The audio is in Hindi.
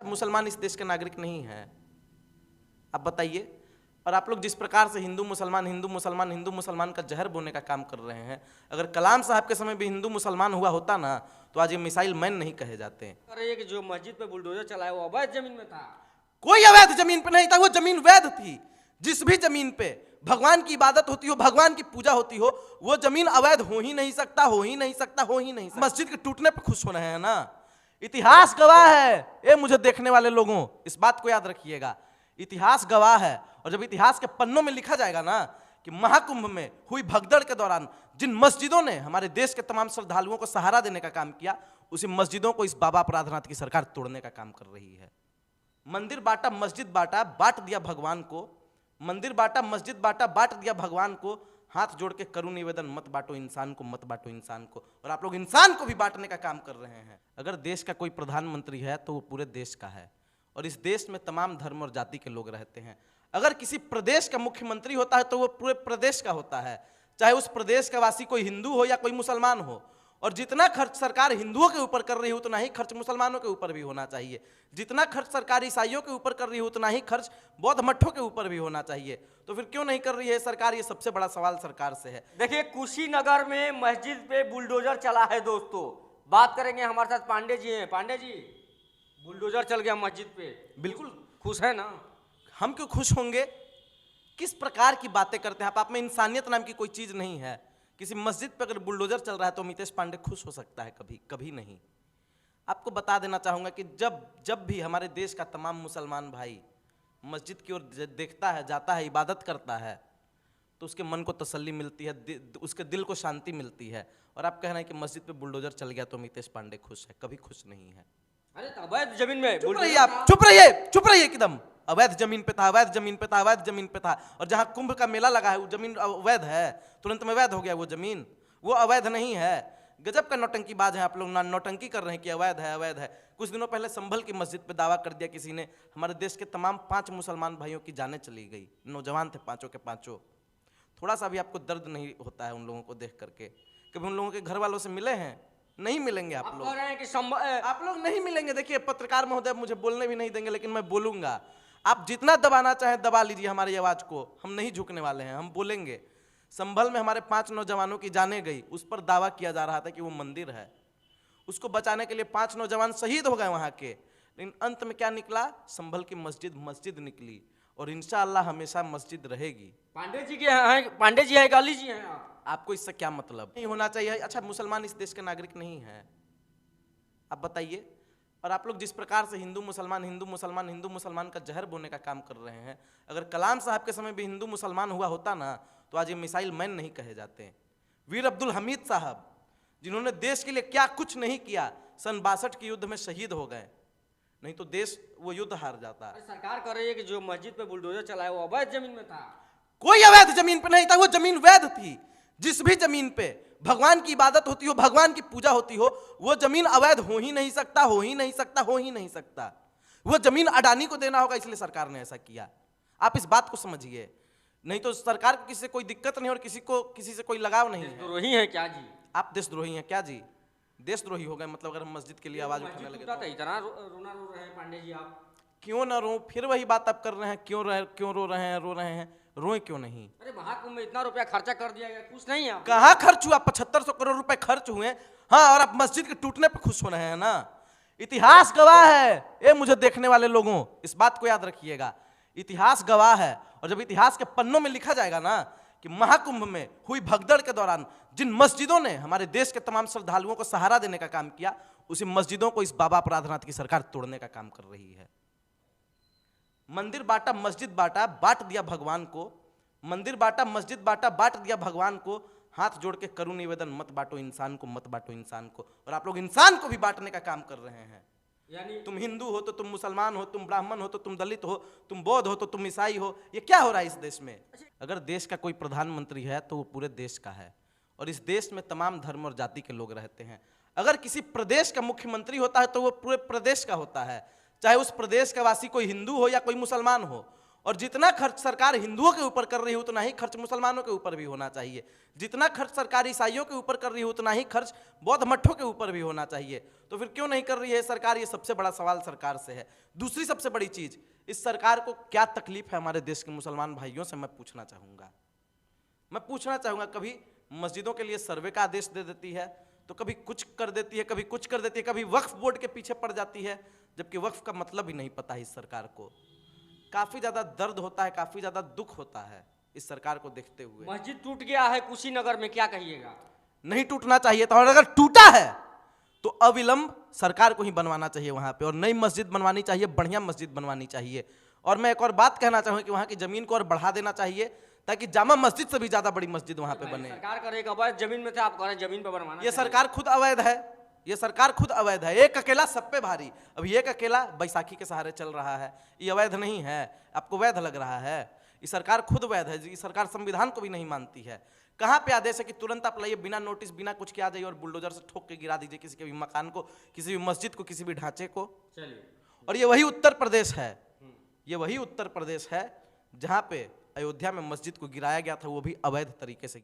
मुसलमान इस देश के नागरिक नहीं है। आप बताइए। और आप लोग जिस प्रकार से हिंदू मुसलमान का जहर बोने का काम कर रहे हैं, अगर कलाम साहब के समय भी हिंदू मुसलमान हुआ होता ना तो आज ये मिसाइल मैन नहीं कहे जाते। अरे ये कि जो मस्जिद पे बुलडोजर चलाया वो अवैध जमीन में था। कोई अवैध जमीन पे नहीं था, वो जमीन वैध थी। जिस भी जमीन पे भगवान की इबादत होती हो, भगवान की पूजा होती हो, वो जमीन अवैध हो ही नहीं सकता, हो ही नहीं सकता, हो ही नहीं सकता। मस्जिद के टूटने पे खुश हो रहे हैं ना, इतिहास गवाह है। ये मुझे देखने वाले लोगों, इस बात को याद रखिएगा, इतिहास गवाह है। और जब इतिहास के पन्नों में लिखा जाएगा ना कि महाकुंभ में हुई भगदड़ के दौरान जिन मस्जिदों ने हमारे देश के तमाम श्रद्धालुओं को सहारा देने का काम किया, उसी मस्जिदों को इस बाबा अपराधनाथ की सरकार तोड़ने का काम कर रही है। मंदिर बांटा, मस्जिद बांटा, बांट दिया भगवान को। मंदिर बांटा, मस्जिद बांटा, बांट दिया भगवान को। हाथ जोड़ के करूं निवेदन, मत बांटो इंसान को, मत बांटो इंसान को। और आप लोग इंसान को भी बांटने का काम कर रहे हैं। अगर देश का कोई प्रधानमंत्री है तो वो पूरे देश का है, और इस देश में तमाम धर्म और जाति के लोग रहते हैं। अगर किसी प्रदेश का मुख्यमंत्री होता है तो वो पूरे प्रदेश का होता है, चाहे उस प्रदेश का वासी कोई हिंदू हो या कोई मुसलमान हो। और जितना खर्च सरकार हिंदुओं के ऊपर कर रही है उतना ही खर्च मुसलमानों के ऊपर भी होना चाहिए। जितना खर्च सरकार ईसाइयों के ऊपर कर रही है उतना ही खर्च बौद्ध मठों के ऊपर भी होना चाहिए। तो फिर क्यों नहीं कर रही है सरकार? ये सबसे बड़ा सवाल सरकार से है। देखिए, कुशीनगर में मस्जिद पे बुलडोजर चला है दोस्तों। बात करेंगे, हमारे साथ पांडे जी हैं। पांडे जी, बुलडोजर चल गया मस्जिद पे, बिल्कुल खुश है ना? हम क्यों खुश होंगे? किस प्रकार की बातें करते हैं आप में इंसानियत नाम की कोई चीज नहीं है। किसी मस्जिद पर अगर बुलडोजर चल रहा है तो मितेश पांडे खुश हो सकता है? कभी कभी नहीं। आपको बता देना चाहूंगा कि जब भी हमारे देश का तमाम मुसलमान भाई मस्जिद की ओर देखता है, जाता है, इबादत करता है, तो उसके मन को तसल्ली मिलती है, उसके दिल को शांति मिलती है। और आप कह रहे हैं कि मस्जिद पे बुलडोजर चल गया तो मितेश पांडे खुश है? कभी खुश नहीं है। अरे अवैध जमीन में चुप रहिए आप, चुप रहिए, चुप रहिए एकदम। अवैध जमीन पे था, अवैध जमीन पे था, अवैध जमीन पे था। और जहां कुंभ का मेला लगा है वो जमीन अवैध है, तुरंत में वैध हो गया वो जमीन? वो अवैध नहीं है। गजब का नौटंकीबाज है आप लोग, नौटंकी कर रहे हैं कि अवैध है, अवैध है। कुछ दिनों पहले संभल की मस्जिद पे दावा कर दिया किसी ने, हमारे देश के तमाम 5 मुसलमान भाइयों की जानें चली गई। नौजवान थे पांचों के पांचों। थोड़ा सा भी आपको दर्द नहीं होता है उन लोगों को देख करके? कभी उन लोगों के घर वालों से मिले हैं? नहीं मिलेंगे आप लोग। कह रहे हैं कि आप लोग नहीं मिलेंगे। देखिए, पत्रकार महोदय मुझे बोलने भी नहीं देंगे, लेकिन मैं बोलूंगा। आप जितना दबाना चाहें दबा लीजिए हमारी आवाज को, हम नहीं झुकने वाले हैं, हम बोलेंगे। संभल में हमारे 5 नौजवानों की जानें गई, उस पर दावा किया जा रहा था कि वो मंदिर है। उसको बचाने के लिए 5 नौजवान शहीद हो गए वहां के, लेकिन अंत में क्या निकला? संभल की मस्जिद निकली, और इंशाअल्लाह हमेशा मस्जिद रहेगी। पांडे जी के हैं, पांडे जी है, गाली जी हैं आपको इससे क्या मतलब? नहीं होना चाहिए। अच्छा, मुसलमान इस देश के नागरिक नहीं है। आप बताइए। और आप लोग जिस प्रकार से हिंदू मुसलमान का जहर बोने का काम कर रहे हैं, अगर कलाम साहब के समय भी हिंदू मुसलमान हुआ होता ना तो आज ये मिसाइल मैन नहीं कहे जाते। वीर अब्दुल हमीद साहब, जिन्होंने देश के लिए क्या कुछ नहीं किया, सन 62 के युद्ध में शहीद हो गए, नहीं तो देश वो युद्ध हार जाता। सरकार कर रही है कि जो मस्जिद पे बुलडोजर चलाया वो अवैध जमीन में था। कोई अवैध जमीन पे नहीं था, वो जमीन वैध थी। जिस भी जमीन पे भगवान की इबादत होती हो, भगवान की पूजा होती हो, वो जमीन अवैध हो ही नहीं सकता, हो ही नहीं सकता, हो ही नहीं सकता। वो जमीन अडानी को देना होगा, इसलिए सरकार ने ऐसा किया। आप इस बात को समझिए, नहीं तो सरकार को किसी से कोई दिक्कत नहीं और किसी से कोई लगाव नहीं है। देशद्रोही है क्या जी? आप देशद्रोही हैं क्या जी? देशद्रोही हो गए मतलब अगर हम मस्जिद के लिए आवाज उठाने लगे तो? इतना रोना रो रहे हैं पांडे जी आप? क्यों ना रो? फिर वही बात आप कर रहे हैं, क्यों रो रहे हैं? रोए क्यों नहीं? अरे महाकुंभ में इतना रुपया खर्चा कर दिया गया, कुछ नहीं है? कहाँ खर्च हुआ? 7500 करोड़ रुपए खर्च हुए। हाँ, और आप मस्जिद के टूटने पे खुश हो रहे हैं ना। इतिहास गवाह है। ये मुझे देखने वाले लोगों, इस बात को याद रखिएगा, इतिहास गवाह है। और जब इतिहास के पन्नों में लिखा जाएगा ना कि महाकुंभ में हुई भगदड़ के दौरान जिन मस्जिदों ने हमारे देश के तमाम श्रद्धालुओं को सहारा देने का काम किया, उसी मस्जिदों को इस बाबा अपराधनाथ की सरकार तोड़ने का काम कर रही है। मंदिर बांटा, मस्जिद बांटा, बांट दिया भगवान को। मंदिर बांटा, मस्जिद बांटा, बांट दिया भगवान को। हाथ जोड़ के करूं निवेदन, मत बांटो इंसान को, मत बांटो इंसान को। और आप लोग इंसान को भी बांटने का काम कर रहे हैं। यानी तुम हिंदू हो तो तुम मुसलमान हो, तुम ब्राह्मण हो तो तुम दलित हो, तुम बौद्ध हो तो तुम ईसाई हो। ये क्या हो रहा है इस देश में? अगर देश का कोई प्रधानमंत्री है तो वो पूरे देश का है, और इस देश में तमाम धर्म और जाति के लोग रहते हैं। अगर किसी प्रदेश का मुख्यमंत्री होता है तो वो पूरे प्रदेश का होता है, चाहे उस प्रदेश का वासी कोई हिंदू हो या कोई मुसलमान हो। और जितना खर्च सरकार हिंदुओं के ऊपर कर रही है उतना ही खर्च मुसलमानों के ऊपर भी होना चाहिए। जितना खर्च सरकार ईसाइयों के ऊपर कर रही है उतना ही खर्च बौद्ध मठों के ऊपर भी होना चाहिए। तो फिर क्यों नहीं कर रही है सरकार? ये सबसे बड़ा सवाल सरकार से है। दूसरी सबसे बड़ी चीज, इस सरकार को क्या तकलीफ है हमारे देश के मुसलमान भाइयों से, मैं पूछना चाहूंगा। कभी मस्जिदों के लिए सर्वे का आदेश दे देती है, तो कभी कुछ कर देती है, कभी कुछ कर देती है, कभी वक्फ बोर्ड के पीछे पड़ जाती है, जबकि वक्फ का मतलब ही नहीं पता है इस सरकार को। काफी ज्यादा दर्द होता है, काफी ज्यादा दुख होता है इस सरकार को देखते हुए। मस्जिद टूट गया है कुशीनगर में, क्या कहिएगा? नहीं टूटना चाहिए था, और अगर टूटा है तो अविलंब सरकार को ही बनवाना चाहिए वहां पे, और नई मस्जिद बनवानी चाहिए, बढ़िया मस्जिद बनवानी चाहिए। और मैं एक और बात कहना चाहूंगा कि वहां की जमीन को और बढ़ा देना चाहिए, ताकि जामा मस्जिद से भी ज्यादा बड़ी मस्जिद वहां पे बने। सरकार करेगा, अवैध जमीन में थे, आप कह रहे हैं जमीन पे बनवाना। ये सरकार खुद अवैध है, ये सरकार खुद अवैध है। एक अकेला सब पे भारी। अभी एक अकेला बैसाखी के सहारे चल रहा है, ये अवैध नहीं है? आपको वैध लग रहा है? ये सरकार खुद वैध है। ये सरकार संविधान को भी नहीं मानती है। कहाँ पे आदेश है कि तुरंत आप लाइए, बिना नोटिस बिना कुछ के आ जाइए और बुलडोजर से ठोक के गिरा दीजिए किसी के भी मकान को, किसी भी मस्जिद को, किसी भी ढांचे को? चलिए, और ये वही उत्तर प्रदेश है, ये वही उत्तर प्रदेश है जहाँ पे अयोध्या में मस्जिद को गिराया गया था, वो भी अवैध तरीके से।